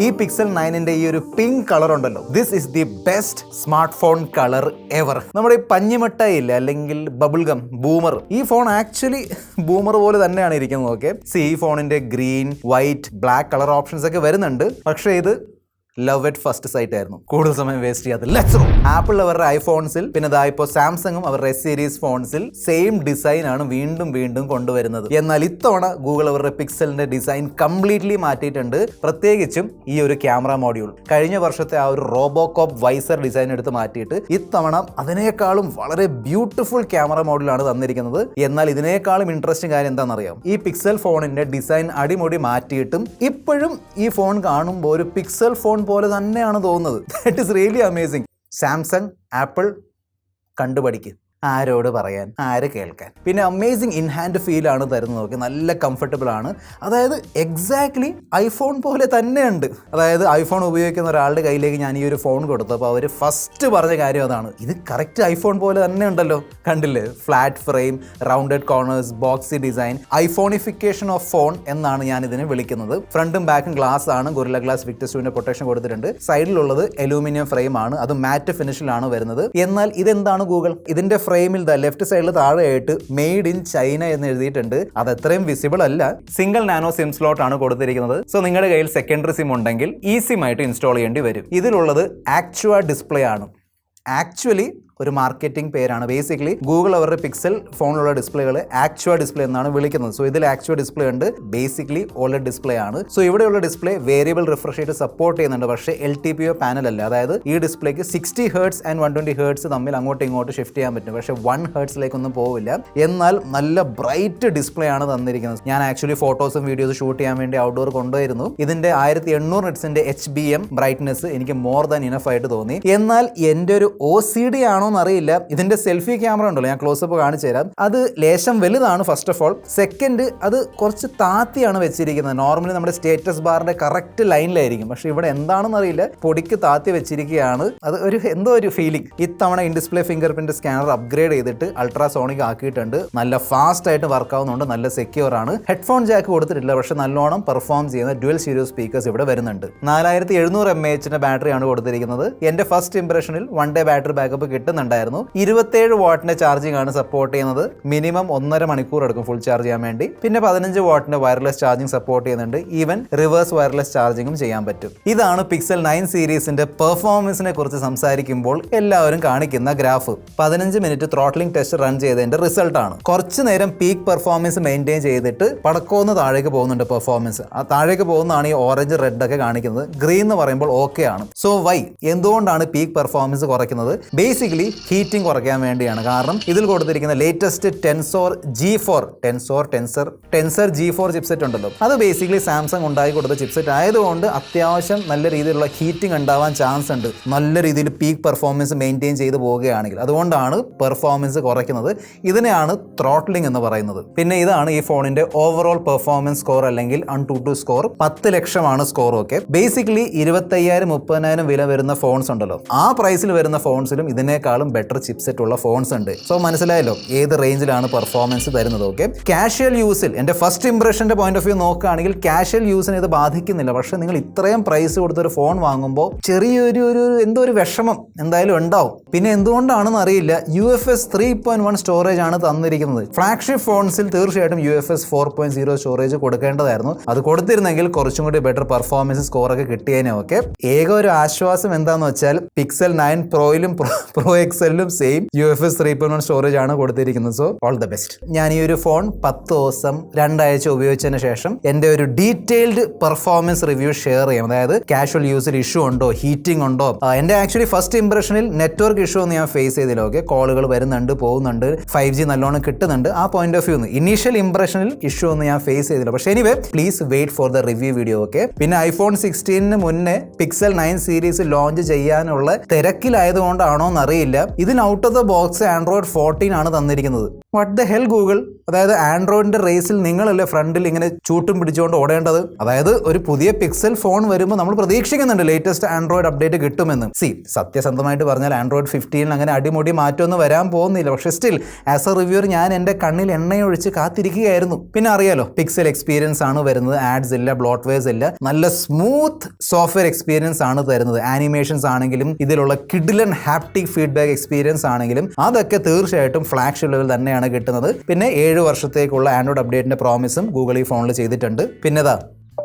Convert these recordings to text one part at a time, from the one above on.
ഈ പിക്സൽ 9ന്റെ ഈ ഒരു പിങ്ക് കളർ ഉണ്ടല്ലോ, this is the best smart phone colour ever. നമ്മുടെ ഈ പഞ്ഞിമിഠായി ഇല്ല, അല്ലെങ്കിൽ ബബിൾ ഗം, ബൂമർ. ഈ ഫോൺ ആക്ച്വലി ബൂമർ പോലെ തന്നെയാണ് ഇരിക്കുന്നത്. ഓക്കെ, ഈ ഫോണിന്റെ green, white, black colour options ഒക്കെ വരുന്നുണ്ട്. പക്ഷേ ഇത് ലവ് അറ്റ് ഫസ്റ്റ് സൈറ്റ് ആയിരുന്നു. കൂടുതൽ സമയം വേസ്റ്റ് ചെയ്യാതെ ലെറ്റ്സ് ഗോ. ആപ്പിൾ അവരുടെ ഐഫോൺസിൽ, പിന്നെ ഇതാ ഇപ്പോൾ സാംസങ്ങും അവരുടെ എസ് സീരീസ് ഫോൺസിൽ സെയിം ഡിസൈൻ ആണ് വീണ്ടും വീണ്ടും കൊണ്ടുവരുന്നത്. എന്നാൽ ഇത്തവണ ഗൂഗിൾ അവരുടെ പിക്സലിന്റെ ഡിസൈൻ കംപ്ലീറ്റ്ലി മാറ്റിയിട്ടുണ്ട്. പ്രത്യേകിച്ചും ഈ ഒരു ക്യാമറ മോഡ്യൂൾ. കഴിഞ്ഞ വർഷത്തെ ആ ഒരു റോബോകോപ്പ് വൈസർ ഡിസൈൻ എടുത്ത് മാറ്റിയിട്ട് ഇത്തവണ അതിനേക്കാളും വളരെ ബ്യൂട്ടിഫുൾ ക്യാമറ മോഡ്യൂളാണ് തന്നിരിക്കുന്നത്. എന്നാൽ ഇതിനേക്കാളും ഇൻട്രസ്റ്റിംഗ് കാര്യം എന്താണെന്നറിയാം? ഈ പിക്സൽ ഫോണിന്റെ ഡിസൈൻ അടിമുടി മാറ്റിയിട്ടും ഇപ്പോഴും ഈ ഫോൺ കാണുമ്പോൾ ഒരു പിക്സൽ ഫോൺ പോലെ തന്നെയാണ് തോന്നുന്നത്. That is really amazing. Samsung, Apple കണ്ടുപഠിക്കുക. ആരോട് പറയാൻ, ആര് കേൾക്കാൻ. പിന്നെ അമേസിങ് ഇൻ ഹാൻഡ് ഫീൽ ആണ് തരുന്നത്. നോക്കി, നല്ല കംഫർട്ടബിൾ ആണ്. അതായത് എക്സാക്ട്ലി ഐഫോൺ പോലെ തന്നെയുണ്ട്. അതായത് ഐഫോൺ ഉപയോഗിക്കുന്ന ഒരാളുടെ കയ്യിലേക്ക് ഞാൻ ഈ ഒരു ഫോൺ കൊടുത്തപ്പോൾ അവർ ഫസ്റ്റ് പറഞ്ഞ കാര്യം അതാണ്, ഇത് കറക്റ്റ് ഐഫോൺ പോലെ തന്നെ ഉണ്ടല്ലോ. കണ്ടില്ലേ? Flat frame, rounded corners, boxy design, iPhonification of phone എന്നാണ് ഞാൻ ഇതിനെ വിളിക്കുന്നത്. ഫ്രണ്ടും ബാക്കും ഗ്ലാസ് ആണ്. ഗൊറില്ല ഗ്ലാസ് വിക്ടസ് 2ന്റെ പ്രൊട്ടക്ഷൻ കൊടുത്തിട്ടുണ്ട്. സൈഡിലുള്ളത് അലൂമിനിയം ഫ്രെയിം ആണ്. അത് മാറ്റ് ഫിനിഷിലാണ് വരുന്നത്. എന്നാൽ ഇതെന്താണ് ഗൂഗിൾ? ഇതിന്റെ ഫ്രെയിമിൽ ലെഫ്റ്റ് സൈഡിൽ താഴെയായിട്ട് മെയ്ഡ് ഇൻ ചൈന എന്ന് എഴുതിയിട്ടുണ്ട്. അത് അത്രയും വിസിബിൾ അല്ല. സിംഗിൾ നാനോ സിം സ്ലോട്ട് ആണ് കൊടുത്തിരിക്കുന്നത്. സോ നിങ്ങളുടെ കയ്യിൽ സെക്കൻഡറി സിം ഉണ്ടെങ്കിൽ ഈസിയായിട്ട് ഇൻസ്റ്റാൾ ചെയ്യേണ്ടി വരും. ഇതിലുള്ളത് ആക്ച്വ ഡിസ്പ്ലേ ആണ്. ആക്ച്വലി ഒരു മാർക്കറ്റിംഗ് പേരാണ്. ബേസിക്കലി ഗൂഗിൾ അവരുടെ പിക്സൽ ഫോണിലുള്ള ഡിസ്പ്ലേകൾ ആക്ച്വ ഡിസ്പ്ലേ എന്നാണ് വിളിക്കുന്നത്. സോ ഇതിൽ ആക്ച്വ ഡിസ്പ്ലേ ഉണ്ട്. ബേസിക്കലി OLED ഡിസ്പ്ലേ ആണ്. സോ ഇവിടെയുള്ള display variable refresh rate support ചെയ്യുന്നുണ്ട്. പക്ഷേ LTPO പാനൽ അല്ല. അതായത് ഈ ഡിസ്പ്ലേക്ക് 60 ഹെർട്സ് ആൻഡ് 120 ഹെർട്സ് തമ്മിൽ അങ്ങോട്ടും ഇങ്ങോട്ട് ഷിഫ്റ്റ് ചെയ്യാൻ പറ്റും. പക്ഷേ 1 ഹെർട്സിലേക്കൊന്നും പോവില്ല. എന്നാൽ നല്ല ബ്രൈറ്റ് ഡിസ്പ്ലേ ആണ് തന്നിരിക്കുന്നത്. ഞാൻ ആക്ച്വലി ഫോട്ടോസും വീഡിയോസും ഷൂട്ട് ചെയ്യാൻ വേണ്ടി ഔട്ട്ഡോർ കൊണ്ടുപോയിരുന്നു. ഇതിന്റെ 1800 നിറ്റ്സിന്റെ HBM ബ്രൈറ്റ്നെസ് എനിക്ക് മോർ ദാൻ ഇനഫ് ആയിട്ട് തോന്നി. എന്നാൽ എൻ്റെ ഒരു OCD ആണോ എന്നറിയില്ല, ഇതിന്റെ സെൽഫി ക്യാമറ ഉണ്ടല്ലോ, ഞാൻ ക്ലോസപ്പ് കാണിച്ചു തരാം. അത് ലേശം വലുതാണ് ഫസ്റ്റ് ഓഫ് ഓൾ. സെക്കൻഡ്, അത് കുറച്ച് താത്തിയാണ് വെച്ചിരിക്കുന്നത്. നോർമലി നമ്മുടെ സ്റ്റേറ്റസ് ബാറിന്റെ കറക്റ്റ് ലൈനിലായിരിക്കും. പക്ഷെ ഇവിടെ എന്താണെന്ന് അറിയില്ല, പൊടിക്ക് താത്തി വെച്ചിരിക്കുകയാണ്. അത് ഒരു എന്തോ ഒരു ഫീലിംഗ്. ഇത്തവണ in display finger print scanner upgrade ചെയ്തിട്ട് അൾട്രാസോണിക് ആക്കിയിട്ടുണ്ട്. നല്ല ഫാസ്റ്റ് ആയിട്ട് വർക്ക് ആവുന്നുണ്ട്. നല്ല സെക്യൂർ ആണ്. ഹെഡ്ഫോൺ ജാക്ക് കൊടുത്തിട്ടില്ല, പക്ഷെ നല്ലോണം പെർഫോം ചെയ്യുന്ന ഡ്യുവൽ സ്റ്റീരിയോ സ്പീക്കേഴ്സ് ഇവിടെ വരുന്നുണ്ട്. 4700 mAh ബാറ്ററിയാണ് കൊടുത്തിരിക്കുന്നത്. എന്റെ ഫസ്റ്റ് ഇംപ്രഷനിൽ 1 ഡേ ബാറ്ററി ബാക്കപ്പ് കിട്ടുന്നുണ്ടായിരുന്നു. 27 വാട്ടിന്റെ ചാർജിംഗ് ആണ് സപ്പോർട്ട് ചെയ്യുന്നത്. മിനിമം 1.5 മണിക്കൂർ എടുക്കും ഫുൾ ചാർജ് ചെയ്യാൻ വേണ്ടി. പിന്നെ 15 വാട്ടിന്റെ വയർലെസ് ചാർജിംഗ് സപ്പോർട്ട് ചെയ്യുന്നുണ്ട്. ഈവൻ റിവേഴ്സ് വയർലെസ് ചാർജിംഗും ചെയ്യാൻ പറ്റും. ഇതാണ് പിക്സൽ 9 സീരീസിന്റെ പെർഫോമൻസിനെ കുറിച്ച് സംസാരിക്കുമ്പോൾ എല്ലാവരും കാണിക്കുന്ന graph. 15 minute throttling test run ചെയ്തതിന്റെ റിസൾട്ട് ആണ്. കുറച്ചു നേരം പീക്ക് പെർഫോമൻസ് മെയിൻറ്റെയിൻ ചെയ്തിട്ട് പടക്കോന്ന് താഴേക്ക് പോകുന്നുണ്ട് പെർഫോമൻസ്. ആ താഴേക്ക് പോകുന്നതാണ് ഈ ഓറഞ്ച് റെഡ് ഒക്കെ കാണിക്കുന്നത്. ഗ്രീൻ എന്ന് പറയുമ്പോൾ ഓക്കെ ആണ്. സോ വൈ, എന്തുകൊണ്ടാണ് പീക്ക് പെർഫോമൻസ് കുറയ്ക്കുന്നത്? ബേസിക്കലി ഹീറ്റിംഗ് കുറയ്ക്കാൻ വേണ്ടിയാണ്. കാരണം ഇതിൽ കൊടുത്തിരിക്കുന്ന ലേറ്റസ്റ്റ് ടെൻസോർ G4 ചിപ്സെറ്റ് ഉണ്ടല്ലോ, അത് ബേസിക്കലി സാംസങ് ഉണ്ടാക്കി കൊടുത്ത ചിപ്സെറ്റ് ആയതുകൊണ്ട് അത്യാവശ്യം നല്ല രീതിയിലുള്ള ഹീറ്റിംഗ് ഉണ്ടാവാൻ ചാൻസ് ഉണ്ട്, നല്ല രീതിയിൽ പീക്ക് പെർഫോമൻസ് മെയിൻറ്റെയിൻ ചെയ്ത് പോവുകയാണെങ്കിൽ. അതുകൊണ്ടാണ് പെർഫോമൻസ് കുറയ്ക്കുന്നത്. ഇതിനെയാണ് ത്രോട്ട്ലിംഗ് എന്ന് പറയുന്നത്. പിന്നെ ഇതാണ് ഈ ഫോണിന്റെ ഓവറോൾ പെർഫോമൻസ് സ്കോർ, അല്ലെങ്കിൽ AnTuTu സ്കോർ. 10 ലക്ഷമാണ് സ്കോർ. ഓക്കെ, ബേസിക്കലി 25,000-30,000 വില വരുന്ന ഫോൺസ് ഉണ്ടല്ലോ, ആ പ്രൈസിൽ വരുന്ന ഫോൺസിലും ഇതിനേക്കാളും ബെറ്റർ ചിപ്സെറ്റ് ഉള്ള ഫോൺസ് ഉണ്ട്. സോ മനസ്സിലായല്ലോ ഏത് റേഞ്ചിലാണ് പെർഫോമൻസ് തരുന്നത്. ഓക്കെ, കാഷ്വൽ യൂസിൽ എൻ്റെ ഫസ്റ്റ് ഇംപ്രഷന്റെ പോയിന്റ് ഓഫ് വ്യൂ നോക്കുകയാണെങ്കിൽ കാഷ്വൽ യൂസിന് ഇത് ബാധിക്കുന്നില്ല. പക്ഷെ നിങ്ങൾ ഇത്രയും പ്രൈസ് കൊടുത്തൊരു ഫോൺ വാങ്ങുമ്പോൾ ചെറിയൊരു എന്തോ ഒരു വിഷമം എന്തായാലും ഉണ്ടാവും. പിന്നെ എന്തുകൊണ്ടാണെന്ന് അറിയില്ല, UFS 3.1 സ്റ്റോറേജ് ആണ് തന്നിരിക്കുന്നത്. ഫ്ലാഗ്ഷിപ്പ് ഫോൺസിൽ തീർച്ചയായിട്ടും UFS 4.0 സ്റ്റോറേജ് കൊടുക്കേണ്ടതായിരുന്നു. അത് കൊടുത്തിരുന്നെങ്കിൽ കുറച്ചും കൂടി ബെറ്റർ പെർഫോമൻസ് സ്കോറൊക്കെ കിട്ടിയേനെ. ഓക്കെ, ഏക ഒരു ആശ്വാസം എന്താണെന്ന് വെച്ചാൽ പിക്സൽ 9 പ്രോയിലും പ്രോ എക്സലിലും സെയിം UFS 3.1 സ്റ്റോറേജ് ആണ് കൊടുത്തിരിക്കുന്നത്. So all the best. ഞാൻ ഈ ഒരു ഫോൺ 10 ദിവസം 2 ആഴ്ച ഉപയോഗിച്ചതിന് ശേഷം എൻ്റെ ഒരു ഡീറ്റെയിൽഡ് പെർഫോമൻസ് റിവ്യൂ ഷെയർ ചെയ്യാം. അതായത് കാഷ്വൽ യൂസിൽ ഇഷ്യൂ ഉണ്ടോ, ഹീറ്റിംഗ് ഉണ്ടോ. എൻ്റെ ആക്ച്വലി ഫസ്റ്റ് ഇംപ്രഷനിൽ നെറ്റ്വർക്ക് ഇഷ്യൂ ഒന്നും ഞാൻ ഫേസ് ചെയ്തില്ല. ഓക്കെ, കോളുകൾ വരുന്നുണ്ട്, പോകുന്നുണ്ട്, 5G നല്ലോണം കിട്ടുന്നുണ്ട്. ആ പോയിന്റ് ഓഫ് വ്യൂ ഇനീഷ്യൽ ഇംപ്രഷനിൽ ഇഷ്യൂ ഒന്നും ഞാൻ ഫേസ് ചെയ്തില്ല. പക്ഷേ anyway please wait for the review video. Okay, പിന്നെ iPhone 16 മുന്നേ പിക്സൽ 9 സീരീസ് ലോഞ്ച് ചെയ്യാനുള്ള തിരക്കിലായതുകൊണ്ടാണോ എന്നറിയില്ല, ഇല്ല. ഇതിന് out of the box Android 14 ആണ് തന്നിരിക്കുന്നത്. What the hell Google? അതായത് ആൻഡ്രോയിഡിന്റെ റേസിൽ നിങ്ങളല്ലേ ഫ്രണ്ടിൽ ഇങ്ങനെ ചൂട്ടും പിടിച്ചുകൊണ്ട് ഓടേണ്ടത്? അതായത് ഒരു പുതിയ പിക്സൽ ഫോൺ വരുമ്പോൾ നമ്മൾ പ്രതീക്ഷിക്കുന്നുണ്ട് ലേറ്റസ്റ്റ് ആൻഡ്രോയിഡ് അപ്ഡേറ്റ് കിട്ടുമെന്ന്. സത്യസന്ധമായിട്ട് പറഞ്ഞാൽ ആൻഡ്രോയിഡ് 15 അങ്ങനെ അടിമുടി മാറ്റമൊന്നും വരാൻ പോകുന്നില്ല. പക്ഷേ സ്റ്റിൽ ആസ് എ റിവ്യൂർ ഞാൻ എൻ്റെ കണ്ണിൽ എണ്ണയൊഴിച്ച് കാത്തിരിക്കുകയായിരുന്നു. പിന്നെ അറിയാലോ, പിക്സൽ എക്സ്പീരിയൻസ് ആണ് വരുന്നത്. ആഡ്സ് ഇല്ല, ബ്ലോട്ട്വെയർസ് ഇല്ല, നല്ല സ്മൂത്ത് സോഫ്റ്റ്വെയർ എക്സ്പീരിയൻസ് ആണ് തരുന്നത്. ആനിമേഷൻസ് ആണെങ്കിലും ഇതിലുള്ള കിഡിലൻ ഹാപ്റ്റിക് ഫീഡ്ബാക്ക് എക്സ്പീരിയൻസ് ആണെങ്കിലും അതൊക്കെ തീർച്ചയായിട്ടും ഫ്ലാഗ്ഷിപ്പ് ലെവൽ തന്നെയാണ് കിട്ടുന്നത്. പിന്നെ 7 വർഷത്തേക്കുള്ള ആൻഡ്രോയിഡ് അപ്ഡേറ്റിന്റെ പ്രോമിസും ഗൂഗിൾ ഈ ഫോണിൽ ചെയ്തിട്ടുണ്ട്. പിന്നെതാ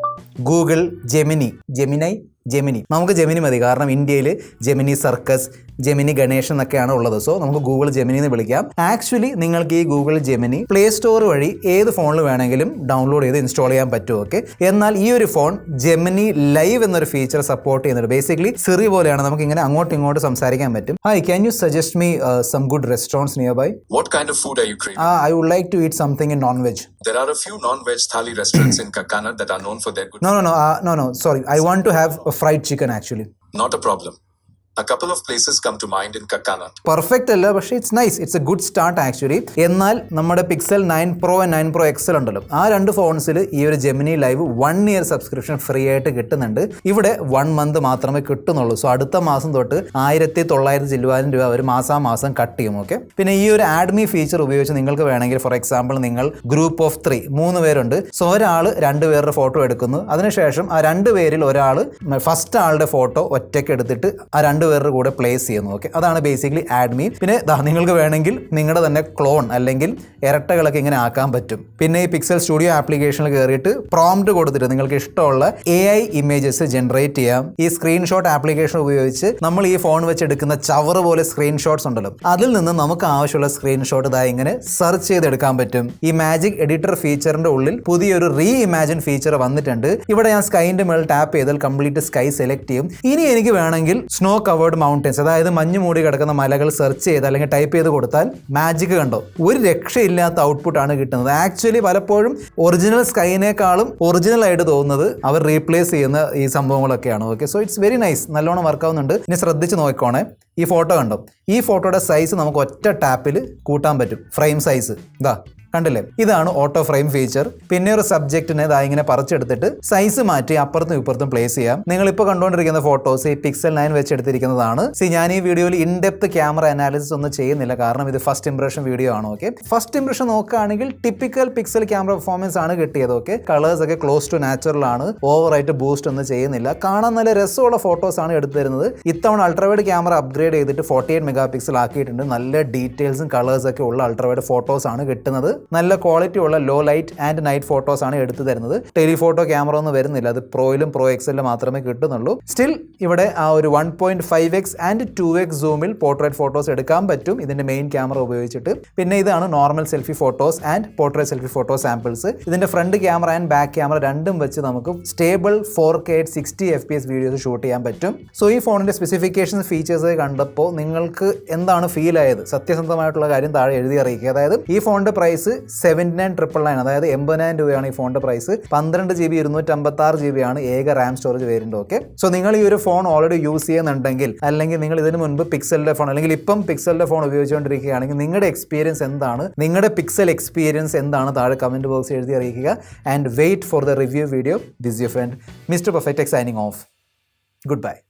ഗൂഗിൾ ജെമിനി നമുക്ക് ജെമിനി മതി, കാരണം ഇന്ത്യയിൽ ജെമിനി സർക്കസ്, ജെമിനി ഗണേഷ് എന്നൊക്കെയാണ് ഉള്ളത്. സോ നമുക്ക് ഗൂഗിൾ ജെമിനി എന്ന് വിളിക്കാം. ആക്ച്വലി നിങ്ങൾക്ക് ഈ ഗൂഗിൾ ജെമിനി പ്ലേ സ്റ്റോർ വഴി ഏത് ഫോണിൽ വേണമെങ്കിലും ഡൗൺലോഡ് ചെയ്ത് ഇൻസ്റ്റാൾ ചെയ്യാൻ പറ്റും. ഓക്കെ, എന്നാൽ ഈ ഒരു ഫോൺ ജെമിനി ലൈവ് എന്നൊരു ഫീച്ചർ സപ്പോർട്ട് ചെയ്യുന്നുണ്ട്. ബേസിക്കലി സിറി പോലെയാണ്, നമുക്ക് ഇങ്ങനെ അങ്ങോട്ടും ഇങ്ങോട്ടും സംസാരിക്കാൻ പറ്റും. Hi, can you suggest me some good restaurants nearby? What kind of food are you craving? I would like to eat something in non-veg. There are a few non-veg thali restaurants in Kakkanad that are known for their good. No. Sorry, I want to have a fried chicken actually. Not a problem. A couple of places come to mind in Kakkanad. Perfect അല്ല, പക്ഷേ it's nice, it's A good start actually. എന്നാൽ നമ്മുടെ pixel 9 Pro and 9 Pro XL ഉണ്ടല്ലോ, ആ 2 ഫോൺസിൽ ഈ ഒരു Gemini live 1 year subscription free ആയിട്ട് കിട്ടുന്നുണ്ട്. ഇവിടെ 1 month മാത്രമേ കിട്ടുന്നുള്ളൂ. സോ അടുത്ത മാസം തൊട്ട് 1900 ചില്ലുവാനും രൂപ അവർ മാസാമാസം കട്ട് ചെയ്യും. ഓക്കെ, പിന്നെ ഈ ഒരു ആഡ്മി ഫീച്ചർ ഉപയോഗിച്ച് നിങ്ങൾക്ക് വേണമെങ്കിൽ, ഫോർ എക്സാമ്പിൾ, നിങ്ങൾ ഗ്രൂപ്പ് ഓഫ് 3 3 പേരുണ്ട്. സോ ഒരാൾ 2 പേരുടെ ഫോട്ടോ എടുക്കുന്നു. അതിനുശേഷം ആ 2 പേരിൽ ഒരാൾ ഫസ്റ്റ് ആളുടെ ഫോട്ടോ ഒറ്റയ്ക്ക് എടുത്തിട്ട് ആ 2 പേരുടെ കൂടെ പ്ലേസ് ചെയ്യുന്നു. ഓക്കെ, അതാണ് ബേസിക്കലി ആഡ്മി. പിന്നെ നിങ്ങൾക്ക് വേണമെങ്കിൽ നിങ്ങളുടെ തന്നെ ക്ലോൺ അല്ലെങ്കിൽ ഇരട്ടകളൊക്കെ ഇങ്ങനെ ആക്കാൻ പറ്റും. പിന്നെ ഈ പിക്സൽ സ്റ്റുഡിയോ ആപ്ലിക്കേഷനിൽ കയറിയിട്ട് പ്രോംപ്റ്റ് കൊടുത്തിട്ട് നിങ്ങൾക്ക് ഇഷ്ടമുള്ള AI ഇമേജസ് ജനറേറ്റ് ചെയ്യാം. ഈ സ്ക്രീൻഷോട്ട് ആപ്ലിക്കേഷൻ ഉപയോഗിച്ച് നമ്മൾ ഈ ഫോൺ വെച്ച് എടുക്കുന്ന ചവറ് പോലെ സ്ക്രീൻഷോട്ട്സ് ഉണ്ടല്ലോ, അതിൽ നിന്ന് നമുക്ക് ആവശ്യമുള്ള സ്ക്രീൻഷോട്ട് ഇതായി ഇങ്ങനെ സെർച്ച് ചെയ്തെടുക്കാൻ പറ്റും. ഈ മാജിക് എഡിറ്റർ ഫീച്ചറിന്റെ ഉള്ളിൽ പുതിയൊരു റീ ഇമാജിൻ ഫീച്ചർ വന്നിട്ടുണ്ട്. ഇവിടെ ഞാൻ സ്കൈന്റെ മേൽ ടാപ്പ് ചെയ്താൽ കംപ്ലീറ്റ് സ്കൈ സെലക്ട് ചെയ്യും. ഇനി എനിക്ക് വേണമെങ്കിൽ സ്നോ കവേർഡ് മൗണ്ടൻസ്, അതായത് മഞ്ഞ് മൂടി കിടക്കുന്ന മലകൾ സെർച്ച് ചെയ്ത് അല്ലെങ്കിൽ ടൈപ്പ് ചെയ്ത് കൊടുത്താൽ മാജിക് കണ്ടോ, ഒരു രക്ഷയില്ലാത്ത ഔട്ട്പുട്ടാണ് കിട്ടുന്നത്. ആക്ച്വലി പലപ്പോഴും ഒറിജിനൽ സ്കൈനേക്കാളും ഒറിജിനൽ ആയിട്ട് തോന്നുന്നത് അവർ റീപ്ലേസ് ചെയ്യുന്ന ഈ സംഭവങ്ങളൊക്കെയാണ്. Okay, so it's very nice, നല്ലോണം വർക്ക് ആവുന്നുണ്ട്. ഇനി ശ്രദ്ധിച്ച് നോക്കണേ, ഈ ഫോട്ടോ കണ്ടോ, ഈ ഫോട്ടോയുടെ സൈസ് നമുക്ക് ഒറ്റ ടാപ്പിൽ കൂട്ടാൻ പറ്റും. ഫ്രെയിം സൈസ് ഇതാ കണ്ടില്ലേ, ഇതാണ് ഓട്ടോ ഫ്രെയിം ഫീച്ചർ. പിന്നെ ഒരു സബ്ജക്റ്റിനെ ഇതാ ഇങ്ങനെ പറിച്ചെടുത്തിട്ട് സൈസ് മാറ്റി അപ്പുറത്തും ഇപ്പുറത്തും പ്ലേസ് ചെയ്യാം. നിങ്ങൾ ഇപ്പോൾ കണ്ടുകൊണ്ടിരിക്കുന്ന ഫോട്ടോസ് ഈ പിക്സൽ 9 വെച്ച് എടുത്തിരിക്കുന്നതാണ്. ഞാൻ ഈ വീഡിയോയിൽ ഇൻഡെപ്ത് ക്യാമറ അനാലിസിസ് ഒന്നും ചെയ്യുന്നില്ല, കാരണം ഇത് ഫസ്റ്റ് ഇംപ്രഷൻ വീഡിയോ ആണ്. ഓക്കെ, ഫസ്റ്റ് ഇംപ്രഷൻ നോക്കുകയാണെങ്കിൽ ടിപ്പിക്കൽ പിക്സൽ ക്യാമറ പെർഫോമൻസ് ആണ് കിട്ടിയത്. ഓക്കെ, കളേഴ്സ് ഒക്കെ ക്ലോസ് ടു നാച്ചുറൽ ആണ്, ഓവറായിട്ട് ബൂസ്റ്റ് ഒന്നും ചെയ്യുന്നില്ല. കാണാൻ നല്ല രസമുള്ള ഫോട്ടോസ് ആണ് എടുത്തു തരുന്നത്. ഇത്തവണ അൾട്രാവൈഡ് ക്യാമറ അപ്ഗ്രേഡ് ചെയ്തിട്ട് 48 മെഗാ ആക്കിയിട്ടുണ്ട്. നല്ല ഡീറ്റെയിൽസും കളേഴ്സ് ഒക്കെ ഉള്ള അൾട്രാവൈഡ് ഫോട്ടോസ് ആണ് കിട്ടുന്നത്. നല്ല ക്വാളിറ്റി ഉള്ള low light and night photos ആണ് എടുത്തു തരുന്നത്. ടെലിഫോട്ടോ ക്യാമറ ഒന്നും വരുന്നില്ല, അത് പ്രോയിലും Pro XL മാത്രമേ കിട്ടുന്നുള്ളൂ. സ്റ്റിൽ ഇവിടെ ആ ഒരു 1.5x and 2x സൂമിൽ portrait photos എടുക്കാൻ പറ്റും ഇതിന്റെ മെയിൻ ക്യാമറ ഉപയോഗിച്ചിട്ട്. പിന്നെ ഇതാണ് normal selfie photos and portrait selfie photo samples. ഇതിന്റെ front camera and back camera രണ്ടും വെച്ച് നമുക്ക് stable 4K 60 FPS videos shoot ചെയ്യാൻ പറ്റും. സോ ഈ ഫോണിന്റെ സ്പെസിഫിക്കേഷൻസ് ഫീച്ചേഴ്സ് കണ്ടപ്പോൾ നിങ്ങൾക്ക് എന്താണ് ഫീൽ ആയത്? സത്യസന്ധമായിട്ടുള്ള കാര്യം താഴെ എഴുതി അറിയിക്കുക. അതായത് ഈ ഫോണിന്റെ പ്രൈസ് 79,999, അതായത് 80,000 രൂപയാണ് ഈ ഫോണിന്റെ പ്രൈസ്. 12 GB 256 GB ആണ് ഏക Ram storage variant. Okay, so നിങ്ങൾ ഈ ഒരു ഫോൺ ഓൾറെഡി യൂസ് ചെയ്യുന്നുണ്ടെങ്കിൽ, അല്ലെങ്കിൽ നിങ്ങൾ ഇതിന് മുൻപ് പിക്സലിന്റെ ഫോൺ അല്ലെങ്കിൽ ഇപ്പം പിക്സലിന്റെ ഫോൺ ഉപയോഗിച്ചുകൊണ്ടിരിക്കുകയാണെങ്കിൽ നിങ്ങളുടെ എക്സ്പീരിയൻസ് എന്താണ്, നിങ്ങളുടെ പിക്സൽ എക്സ്പീരിയൻസ് എന്താണ്, താഴെ കമന്റ് ബോക്സ് എഴുതി അറിയിക്കുക. And wait for the review video. This your friend mister perfect signing off. Good bye.